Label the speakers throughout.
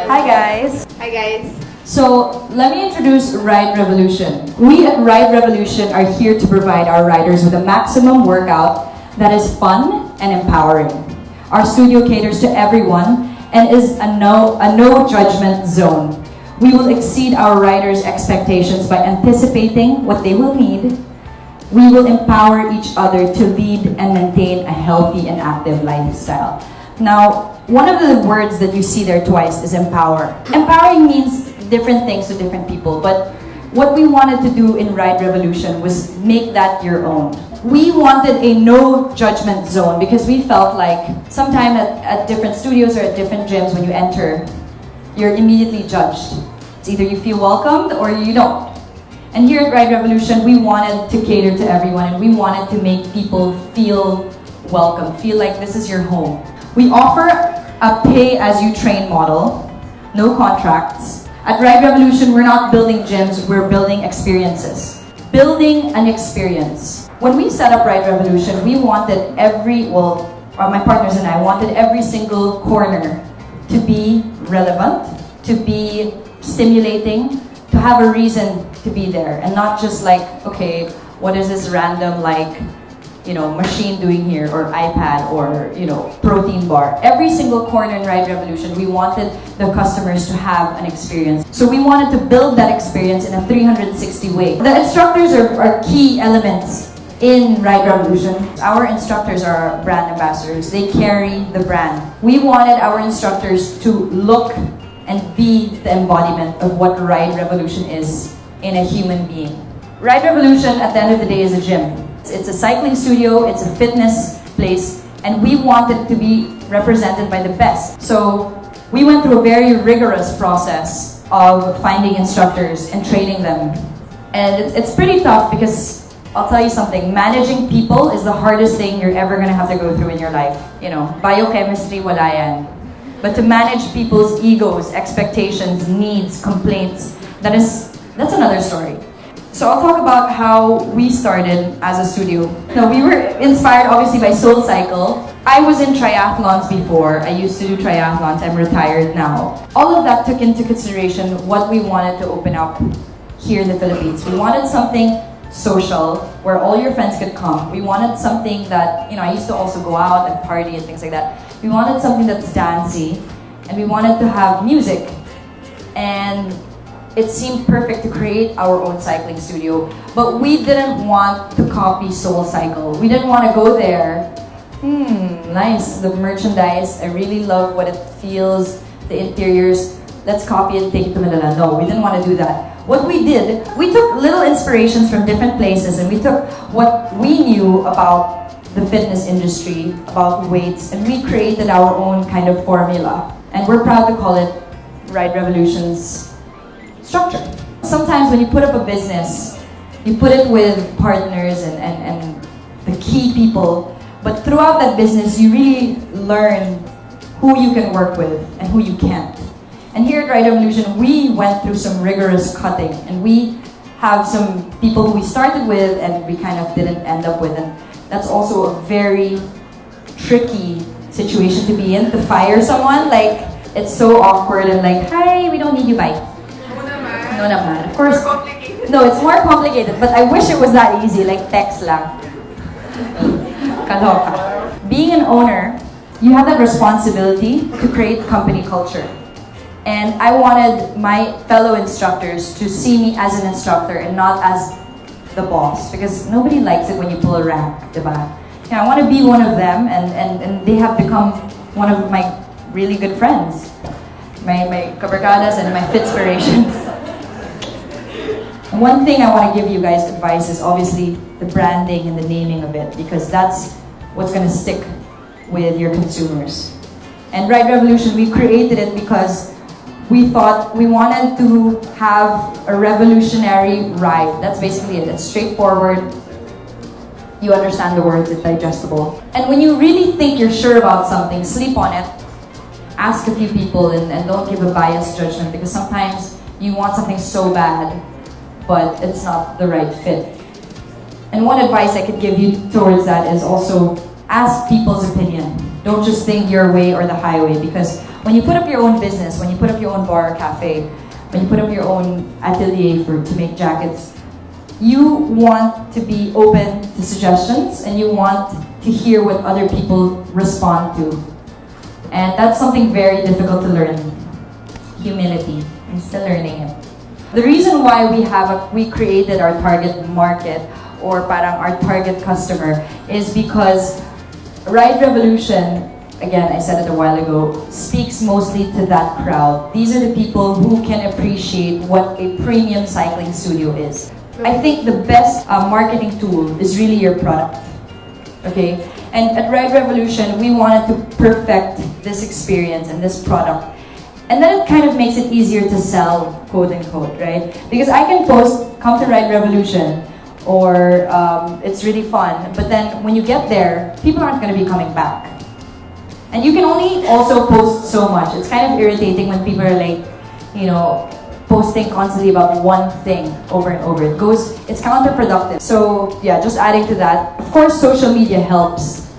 Speaker 1: Hi guys.
Speaker 2: Hi guys.
Speaker 1: So let me introduce Ride Revolution. We at Ride Revolution are here to provide our riders with a maximum workout that is fun and empowering. Our studio caters to everyone and is a no judgment zone. We will exceed our riders' expectations by anticipating what they will need. We will empower each other to lead and maintain a healthy and active lifestyle. Now, one of the words that you see there twice is empower. Empowering means different things to different people, but what we wanted to do in Ride Revolution was make that your own. We wanted a no judgment zone because we felt like sometimes at different studios or at different gyms when you enter, you're immediately judged. It's either you feel welcomed or you don't. And here at Ride Revolution, we wanted to cater to everyone and we wanted to make people feel welcome, feel like this is your home. We offer a pay-as-you-train model, no contracts. At Ride Revolution, we're not building gyms, we're building experiences. Building an experience. When we set up Ride Revolution, we wanted my partners and I wanted every single corner to be relevant, to be stimulating, to have a reason to be there, and not just like, okay, what is this random machine doing here, or iPad, or protein bar. Every single corner in Ride Revolution, we wanted the customers to have an experience. So we wanted to build that experience in a 360 way. The instructors are key elements in Ride Revolution. Our instructors are our brand ambassadors. They carry the brand. We wanted our instructors to look and be the embodiment of what Ride Revolution is in a human being. Ride Revolution, at the end of the day, is a gym. It's a cycling studio, it's a fitness place, and we wanted to be represented by the best. So we went through a very rigorous process of finding instructors and training them. And it's pretty tough because, I'll tell you something, managing people is the hardest thing you're ever gonna have to go through in your life. Biochemistry, wala yan. But to manage people's egos, expectations, needs, complaints, that's another story. So I'll talk about how we started as a studio. We were inspired obviously by SoulCycle. I was in triathlons before. I used to do triathlons. I'm retired now. All of that took into consideration what we wanted to open up here in the Philippines. We wanted something social where all your friends could come. We wanted something that, I used to also go out and party and things like that. We wanted something that's dancey, and we wanted to have music. And it seemed perfect to create our own cycling studio, but we didn't want to copy SoulCycle. We didn't want to go there. Nice, the merchandise. I really love what it feels, the interiors. Let's copy it, take it to Manila. No, we didn't want to do that. What we did, we took little inspirations from different places, and we took what we knew about the fitness industry, about weights, and we created our own kind of formula. And we're proud to call it Ride Revolution's structure. Sometimes when you put up a business, you put it with partners and the key people, but throughout that business, you really learn who you can work with and who you can't. And here at Ride Revolution, we went through some rigorous cutting, and we have some people who we started with and we kind of didn't end up with, and that's also a very tricky situation to be in, to fire someone. Like, it's so awkward and like, hi, we don't need you, bye. No naman. Of course. No, it's more complicated, but I wish it was that easy, like text lang. Kaloka. Being an owner, you have that responsibility to create company culture. And I wanted my fellow instructors to see me as an instructor and not as the boss, because nobody likes it when you pull a rank, diba? I want to be one of them, and they have become one of my really good friends. My kabarkadas and my fitspirations. One thing I want to give you guys advice is obviously the branding and the naming of it, because that's what's going to stick with your consumers. And Ride Revolution, we created it because we thought we wanted to have a revolutionary ride. That's basically it. It's straightforward. You understand the words, it's digestible. And when you really think you're sure about something, sleep on it. Ask a few people and don't give a biased judgment, because sometimes you want something so bad, but it's not the right fit. And one advice I could give you towards that is also ask people's opinion. Don't just think your way or the highway, because when you put up your own business, when you put up your own bar or cafe, when you put up your own atelier to make jackets, you want to be open to suggestions and you want to hear what other people respond to. And that's something very difficult to learn. Humility. I'm still learning it. The reason why we created our target market or parang our target customer is because Ride Revolution, again, I said it a while ago, speaks mostly to that crowd. These are the people who can appreciate what a premium cycling studio is. I think the best marketing tool is really your product. Okay? And at Ride Revolution, we wanted to perfect this experience and this product. And then it kind of makes it easier to sell, quote unquote, right? Because I can post, come to Ride Revolution, or it's really fun, but then when you get there, people aren't going to be coming back. And you can only also post so much. It's kind of irritating when people are like, you know, posting constantly about one thing over and over. It's counterproductive. So yeah, just adding to that. Of course, social media helps,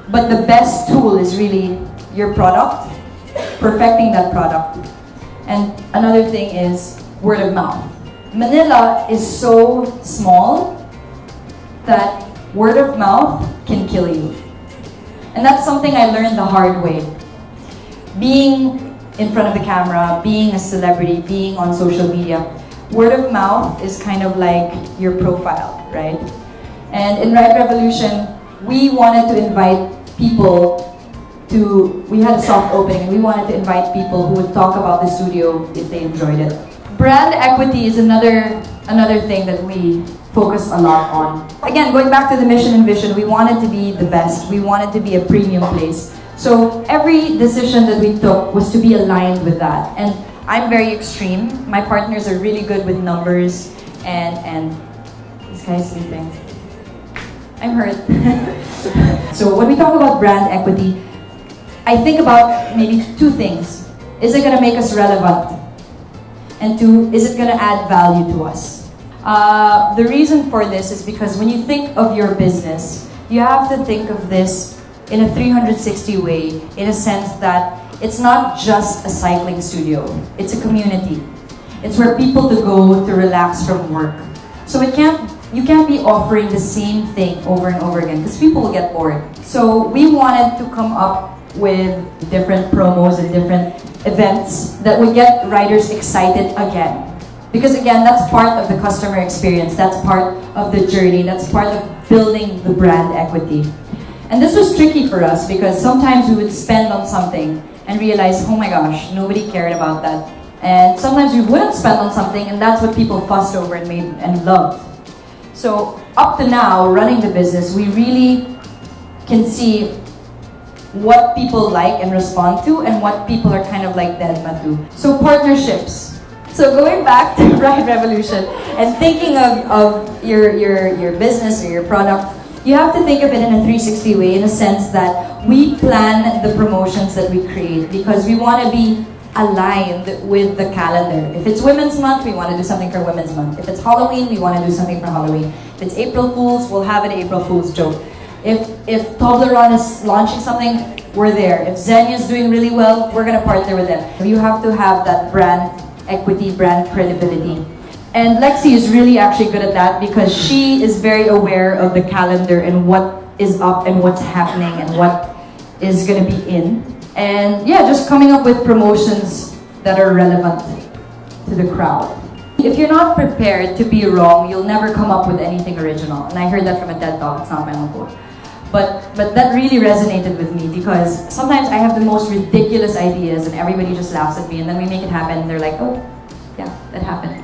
Speaker 1: but the best tool is really your product, perfecting that product. And another thing is word of mouth. Manila is so small that word of mouth can kill you. And that's something I learned the hard way. Being in front of the camera, being a celebrity, being on social media, word of mouth is kind of like your profile, right? And in Ride Revolution, we wanted to invite people we had a soft opening, and we wanted to invite people who would talk about the studio if they enjoyed it. Brand equity is another thing that we focus a lot on. Again, going back to the mission and vision, we wanted to be the best. We wanted to be a premium place. So every decision that we took was to be aligned with that. And I'm very extreme. My partners are really good with numbers, and this guy's sleeping. I'm hurt. So when we talk about brand equity, I think about maybe two things. Is it going to make us relevant? And two, is it going to add value to us? The reason for this is because when you think of your business, you have to think of this in a 360 way, in a sense that it's not just a cycling studio, it's a community. It's where people to go to relax from work. So you can't be offering the same thing over and over again because people will get bored. So we wanted to come up with different promos and different events that would get riders excited again. Because again, that's part of the customer experience, that's part of the journey, that's part of building the brand equity. And this was tricky for us because sometimes we would spend on something and realize, oh my gosh, nobody cared about that. And sometimes we wouldn't spend on something and that's what people fussed over and loved. So up to now, running the business, we really can see what people like and respond to and what people are kind of like dead to. So partnerships. So going back to Ride Revolution and thinking of your business or your product, you have to think of it in a 360 way, in a sense that we plan the promotions that we create because we want to be aligned with the calendar. If it's Women's Month, we want to do something for Women's Month. If it's Halloween, we want to do something for Halloween. If it's April Fools, we'll have an April Fool's joke. If Toblerone is launching something, we're there. If Xenia is doing really well, we're going to partner with them. You have to have that brand equity, brand credibility. And Lexi is really actually good at that because she is very aware of the calendar and what is up and what's happening and what is going to be in. And yeah, just coming up with promotions that are relevant to the crowd. If you're not prepared to be wrong, you'll never come up with anything original. And I heard that from a TED Talk, it's not my own quote. But that really resonated with me because sometimes I have the most ridiculous ideas and everybody just laughs at me and then we make it happen and they're like, oh, yeah, that happened.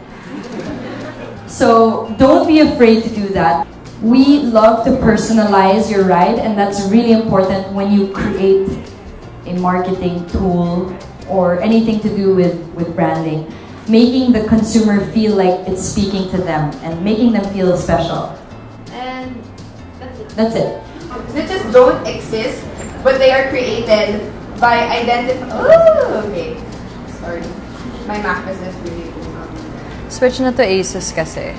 Speaker 1: So don't be afraid to do that. We love to personalize your ride and that's really important when you create a marketing tool or anything to do with branding. Making the consumer feel like it's speaking to them and making them feel special.
Speaker 2: And that's it.
Speaker 1: That's it.
Speaker 2: Switches don't exist, but they are created by identifying. Oh, okay. Sorry. My Mac business really goes on.
Speaker 1: Switch na to Asus kasi.